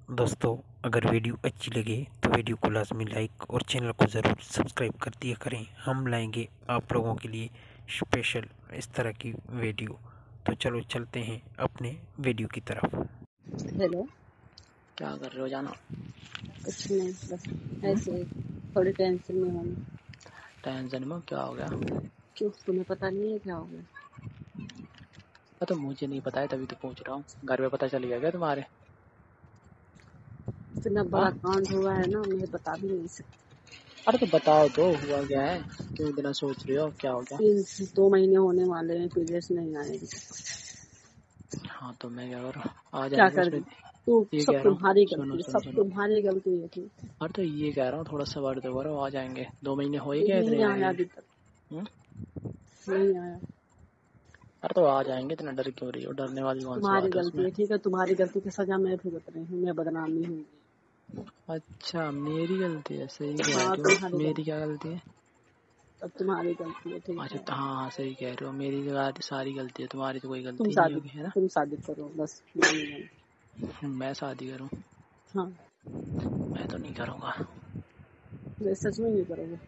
दोस्तों, अगर वीडियो अच्छी लगे तो वीडियो को लाजमी लाइक और चैनल को ज़रूर सब्सक्राइब कर दिया करें। हम लाएंगे आप लोगों के लिए स्पेशल इस तरह की वीडियो। तो चलो चलते हैं अपने वीडियो की तरफ। हेलो। क्या कर रहे हो जाना? कुछ नहीं, बस ऐसे ही थोड़ी टेंशन में हूँ। टेंशन में क्या हो गया? क्यों, तुम्हें पता नहीं है क्या हो गया? तो मुझे नहीं पता है, तभी तो पूछ रहा हूँ। घर पे पता चल गया क्या तुम्हारे? इतना बड़ा हाँ? कांड हुआ है ना, मुझे बता भी नहीं सकती। अरे तो बताओ तो, हुआ क्या है? क्यों इतना सोच रहे हो, क्या हो गया? 2 महीने होने वाले हैं, पीरियड्स नहीं आएगी। हाँ तो मैं क्या करूँ, आ क्या जाएंगे कर उसमें। दी तू? ये सब कह रहा हूँ, तुम्हारी सुनो गलती है, सुनो सब सुनो। तुम्हारी गलती है। ठीक है, अरे तो ये कह रहा हूँ, थोड़ा सा वर्ड तो करो, आ जाएंगे। 2 महीने हो ही गया नहीं इतने आया में। अभी तक, हम्म? नहीं आया। अरे तो आ जाएंगे, इतना डर क्यों रही हो? डरने वाली कौन सी तुम्हारी बात है गलती उसमें? है, ठीक है, तुम्हारी गलती की सजा मैं भुगत रही हूँ, मैं बदनामी हूँ। अच्छा, मेरी गलती है? सही कह हाँ, रही हो। तुम्हारी मेरी गलती, क्या गलती है? अब तुम्हारी गलती है, ठीक अच्छा है। तो हाँ हाँ, सही कह रहे हो। मेरी जगह सारी गलती है, तुम्हारी तो कोई तुम गलती ही नहीं शादी होगी, है ना? तुम शादी करो बस, नहीं। मैं शादी करूँ? हाँ, मैं तो नहीं करूँगा। मैं सच में नहीं करोगे?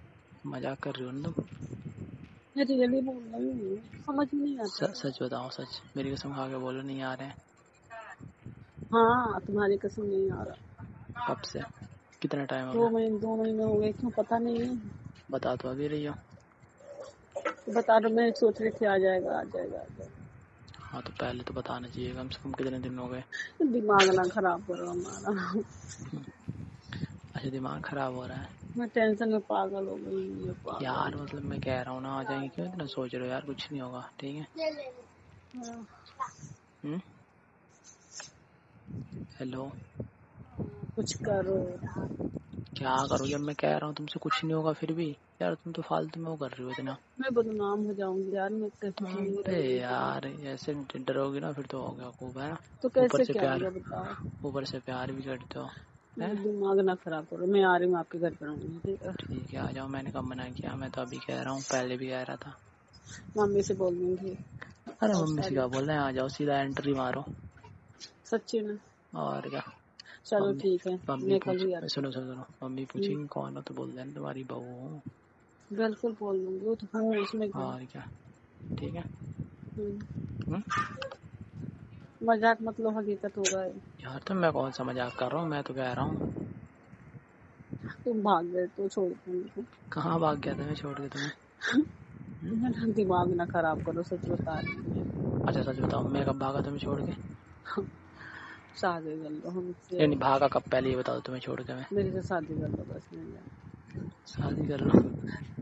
मजाक कर रही हो ना तुम? मैं रियली बोल रही हूँ, समझ में नहीं आता। सच बताओ, सच। मेरी कसम खा के बोलो, नहीं आ रहे हैं। हाँ, तुम्हारी कसम नहीं आ रहा। कब से? कितना टाइम हो गया? 2 महीने हो गए, क्यों पता नहीं है? बता तो अभी रही हो। तो बता दो, मैं सोच रही थी आ जाएगा, आ जाएगा, आ जाएगा। हाँ तो पहले तो बताना चाहिए, कम से कम कितने दिन हो गए? दिमाग ना खराब करो हमारा। अच्छा, दिमाग खराब हो रहा है? मैं टेंशन में पागल हो गई हूँ, पागल। यार मतलब मैं कह रहा हूँ ना, आ जाएंगे। क्यों इतना सोच रहे हो यार? कुछ नहीं होगा, ठीक है? हाँ, हम्म? हेलो। कुछ करो। क्या करूँ जब मैं कह रहा हूँ तुमसे कुछ नहीं होगा फिर भी? यार तुम तो फालतू में वो कर रही हो इतना। मैं बदनाम हो जाऊंगी यार, मैं कहीं नहीं अरे रही हूँ। यार, ऐसे डरोगी ना फिर तो हो गया खूब, है ना? तो ऊपर कैसे से क्या प्यार, होगा बताओ? ऊपर से प्यार भी करते हो, है? दिमाग ना खराब करो, मैं आ रही हूँ आपके घर पर रहूंगी, ठीक है? ठीक है, आ जाओ। मैंने कब मना किया? मैं तो अभी कह रहा हूँ, पहले भी कह रहा था। मम्मी से बोल दूंगी। अरे और मम्मी से सारी, क्या बोल रहे हैं? आ जाओ, सीधा एंट्री मारो। सच्ची में। और क्या? चलो मम्मी, ठीक है, मम्मी मैं कल पूछ, ही आती सुनो सुनो सुनो, मम्मी हूँ। पूछेंगी कौन हो तो बोल देना तुम्हारी बहू हूँ। बिल्कुल बोल दूंगी, वो तो हूँ, उसमें क्या। और क्या? ठीक है। हम्म, हम्म? मजाक मतलब हकीकत होगा। यार तो मैं कौन सा मजाक कर रहा हूँ, मैं तो कह रहा हूँ। तुम भाग गए तो छोड़ दूंगी। कहाँ भाग गया था मैं छोड़ के तुम्हें? हम्म? मेरा दिमाग ना खराब करो, सच बता रही हूँ। अच्छा सच बताओ, मैं कब भागा तुम्हें छोड़ के? शादी कर लो हमसे, नहीं नहीं, भागा कब? पहले ये बताओ, तुम्हें छोड़ के मैं। मेरे से शादी कर लो बस, नहीं। शादी कर लो?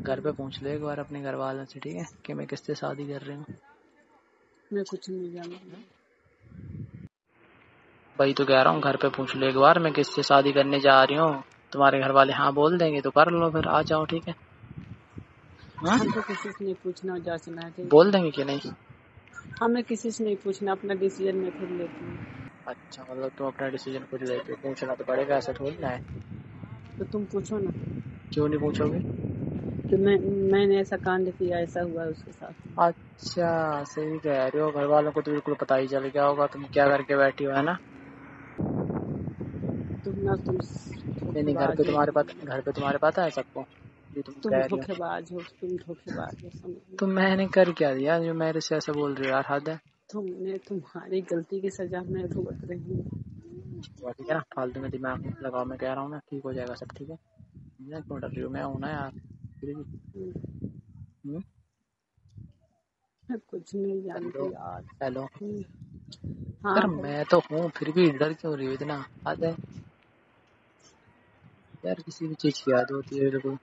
घर पे पूछ लो एक बार अपने घर वालों से, ठीक है, कि मैं किससे शादी कर रही हूँ। मैं कुछ नहीं जानती। वही तो कह रहा हूँ, घर पे पूछ लो एक बार मैं किससे शादी करने जा रही हूँ। तुम्हारे घर वाले हाँ बोल देंगे तो कर लो, फिर आ जाओ, ठीक है? हाँ? हमको किसी से नहीं पूछना जांचना है, ठीक बोल है? देंगे कि नहीं? हमें किसी से नहीं पूछना, अपना डिसीजन मैं खुद लेती हूँ। अच्छा, मतलब तुम अपना डिसीजन खुद लेते हो, पूछना तो पड़ेगा, ऐसा थोड़ी ना है। तो तुम पूछो ना क्यों नहीं पूछोगे? कि मैंने ऐसा कांड किया, ऐसा हुआ उसके साथ। अच्छा, सही कह रहे हो। घर वालों को तो बिल्कुल पता ही चल गया होगा तुम क्या करके बैठी हो, है ना? तुम नहीं नहीं, घर पे धोखेबाज हो, तुम्हारे पता, घर पे तुम्हारे पता है सबको जो तुम तुम कह रही हो? धोखेबाज हो, तुम धोखेबाज हो, समझ लो। तो मैंने कर क्या दिया जो मेरे से ऐसा बोल रही हो यार? हद है। तुम्हारी गलती की सजा मैं भुगत रही हूँ। ठीक है ना, फालतू में दिमाग मत लगाओ। मैं कह रहा हूँ ना, ठीक हो जाएगा सब, ठीक है? मैं क्यों डर रही हूँ? मैं हूं ना यार, फिर भी। हम्म? मैं कुछ नहीं हेलो। जानती यार। हेलो। हाँ यार भाई, मैं तो हूँ, फिर भी डर क्यों रही हो इतना? हद है यार, किसी भी चीज की याद होती है बिल्कुल।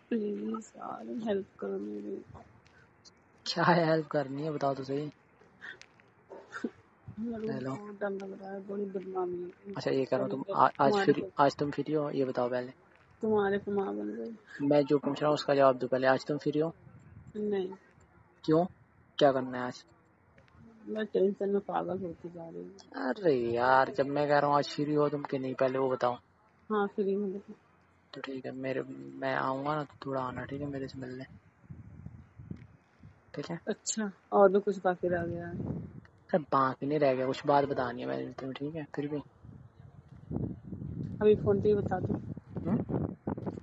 प्लीज यार, हेल्प करो मेरी। क्या है हेल्प करनी है, बताओ तो सही। मेरे को हेलो। बहुत डर लग रहा है, बड़ी बदनामी है। अच्छा ये करो तुम, आज तुम फ्री हो? ये बताओ पहले। तुम्हारे पे माँ बन गई। मैं जो पूछ रहा हूँ उसका जवाब दो पहले। आज तुम फ्री हो? नहीं, क्यों? क्या करना है आज? मैं टेंशन में पागल होती जा रही हूँ। अरे यार, जब मैं कह रहा हूँ आज फ्री हो तुम, कि नहीं पहले वो बताओ। हाँ, फ्री हूँ, लेकिन तो ठीक है, मैं आऊँगा ना तो थोड़ा आना, ठीक है, मेरे से मिलने। ठीक है? अच्छा, और भी कुछ बाकी रह गया है? अरे बाकी नहीं रह गया, कुछ बात बतानी है मैंने तुम्हें, ठीक है? फिर भी अभी फोन पे ही बता दो।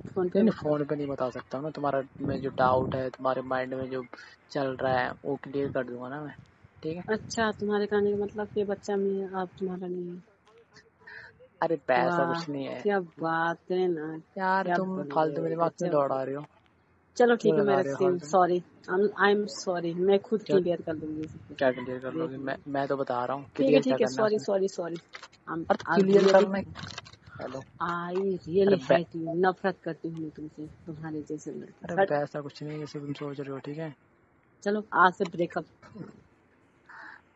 फोन पे नहीं फोन पे नहीं बता सकता ना, तुम्हारा में जो डाउट है, तुम्हारे माइंड में जो चल रहा है वो क्लियर कर दूंगा ना मैं, ठीक है। अच्छा, तुम्हारे कहने का मतलब ये बच्चा में आप तुम्हारा नहीं है। अरे पैसा वाह, कुछ नहीं है क्या बात है ना। यार, क्या तुम बोल रहे फालतू में हो, दिमाग क्यों गजब। दौड़ा रहे हो, चलो क्यों ठीक है, मैं लगा रहे हो रखती हूँ। फालतू में। सॉरी, आई एम सॉरी, मैं खुद क्या क्लियर कर लूंगी इसे। क्या क्लियर कर देख लोगे, लो। मैं तो बता रहा हूँ ठीक है क्लियर क्या ठीक है, करना है सॉरी उसमें। Sorry sorry. अरे तो आई क्लियर रियली करना है। हेलो। आई अरे रियली हेट यू। नफरत करती हूँ मैं तुमसे, तुम्हारे जैसे लड़के। अरे हट। वैसा कुछ नहीं है जैसे तुम सोच रहे हो, ठीक है। चलो आज से ब्रेकअप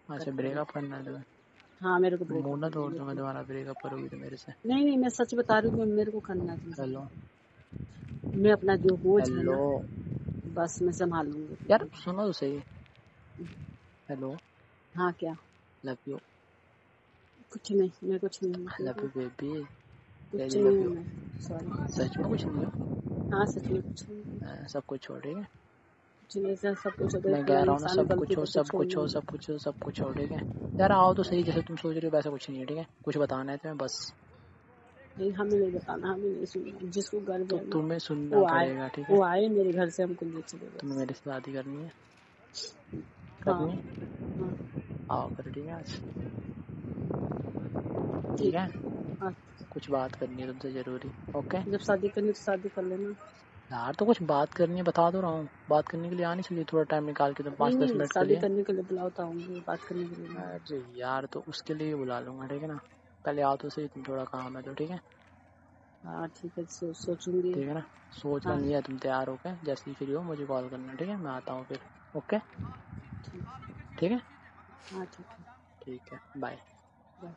अच्छा, करते हैं। ब्रेकअप करना है तुम्हें। हाँ, मेरे को मुंह ब्रेकअप ना करना तोड़ है दूंगा बिल्कुल। तुम्हारा, ब्रेकअप करोगी तो मेरे से। नहीं नहीं, मैं सच बता रही हूँ, मेरे को करना है तुमसे। हेलो। मैं अपना जो बोझ है हेलो ना, बस मैं संभाल लूंगी यार, अपने। सुनो तो सही। हेलो। हाँ क्या? Love you. कुछ नहीं, मैं कुछ नहीं हूँ, ठीक लव है। You baby. कुछ डेली नहीं लव हूँ यू। मैं। सॉरी। सच में कुछ नहीं हो। हाँ सच में कुछ नहीं हूँ। सब कुछ छोड़, ठीक है। कुछ नहीं सर, सब कुछ होता है, मैं कह खुदा रहा हूँ ना, इंसान सब गलती कुछ हो, करके सब छोड़ कुछ हो, देंगे। सब कुछ हो, सब कुछ हो, ठीक है। यार आओ तो सही, जैसे तुम सोच रहे हो वैसा कुछ नहीं है, ठीक है। कुछ बताना है तुम्हें बस। नहीं, हमें नहीं बताना, हमें नहीं सुनना। जिसको गर्व तो है ना, तुम्हें सुनना वो आए। पड़ेगा, ठीक है। वो आए मेरे घर से, हमको ले चले तुम्हें बस। मेरे से शादी करनी है। हाँ करनी है। हाँ। आओ फिर, ठीक है आज। ठीक ठीक है। है। हाँ, कुछ बात करनी है तुमसे जरूरी। ओके। जब शादी करनी तो शादी कर लेना। यार तो कुछ बात करनी है, बता तो रहा हूँ। बात करने के लिए आनी चाहिए थोड़ा टाइम निकाल के, तुम नहीं 5-10 नहीं, मिनट के शादी लिए। करने के लिए बुलाओ तो आऊंगी, बात करने के लिए नहीं। अरे यार, तो उसके लिए बुला लूंगा, ठीक है ना। पहले आओ तो सही, तुम थोड़ा काम है तो, ठीक है। हाँ ठीक है, सोचूंगी। ठीक है ना। सोचना हाँ नहीं है, तुम तैयार हो के जैसे ही फ्री हो मुझे कॉल करना, ठीक है। मैं आता हूँ फिर। ओके। ठीक। ठीक है। हाँ ठीक है। ठीक है, बाय। बाय।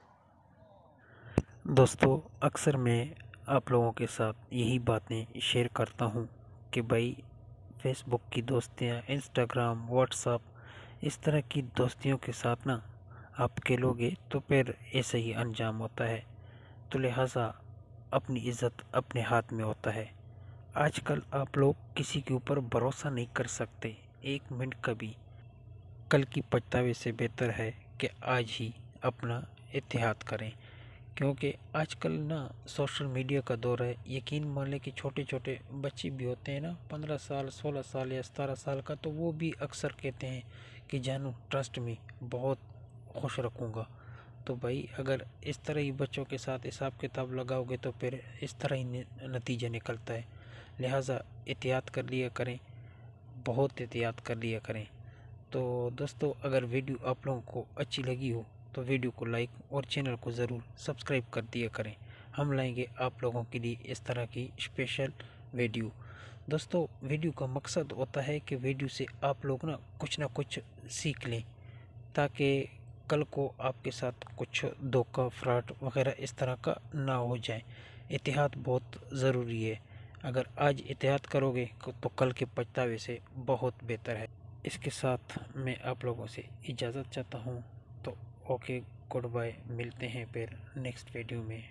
दोस्तों, अक्सर मैं आप लोगों के साथ यही बातें शेयर करता हूँ कि भाई फेसबुक की दोस्तियाँ, इंस्टाग्राम, व्हाट्सअप, इस तरह की दोस्तियों के साथ ना आप खेलोगे तो फिर ऐसे ही अंजाम होता है। तो लिहाजा अपनी इज़्ज़त अपने हाथ में होता है। आजकल आप लोग किसी के ऊपर भरोसा नहीं कर सकते एक मिनट कभी। कल की पछतावे से बेहतर है कि आज ही अपना एहतियात करें, क्योंकि आजकल ना सोशल मीडिया का दौर है। यकीन मान लें कि छोटे छोटे बच्चे भी होते हैं ना, 15 साल, 16 साल या 17 साल का, तो वो भी अक्सर कहते हैं कि जानू ट्रस्ट में बहुत खुश रखूँगा। तो भाई अगर इस तरह ही बच्चों के साथ हिसाब किताब लगाओगे तो फिर इस तरह ही नतीजा निकलता है। लिहाजा एहतियात कर लिया करें, बहुत एहतियात कर लिया करें। तो दोस्तों, अगर वीडियो आप लोगों को अच्छी लगी हो तो वीडियो को लाइक और चैनल को ज़रूर सब्सक्राइब कर दिया करें। हम लाएंगे आप लोगों के लिए इस तरह की स्पेशल वीडियो। दोस्तों, वीडियो का मकसद होता है कि वीडियो से आप लोग ना कुछ सीख लें, ताकि कल को आपके साथ कुछ धोखा, फ्रॉड वगैरह इस तरह का ना हो जाए। एहतियात बहुत ज़रूरी है। अगर आज एहतियात करोगे तो कल के पछतावे से बहुत बेहतर है। इसके साथ मैं आप लोगों से इजाज़त चाहता हूँ। तो ओके, गुड बाय, मिलते हैं फिर नेक्स्ट वीडियो में।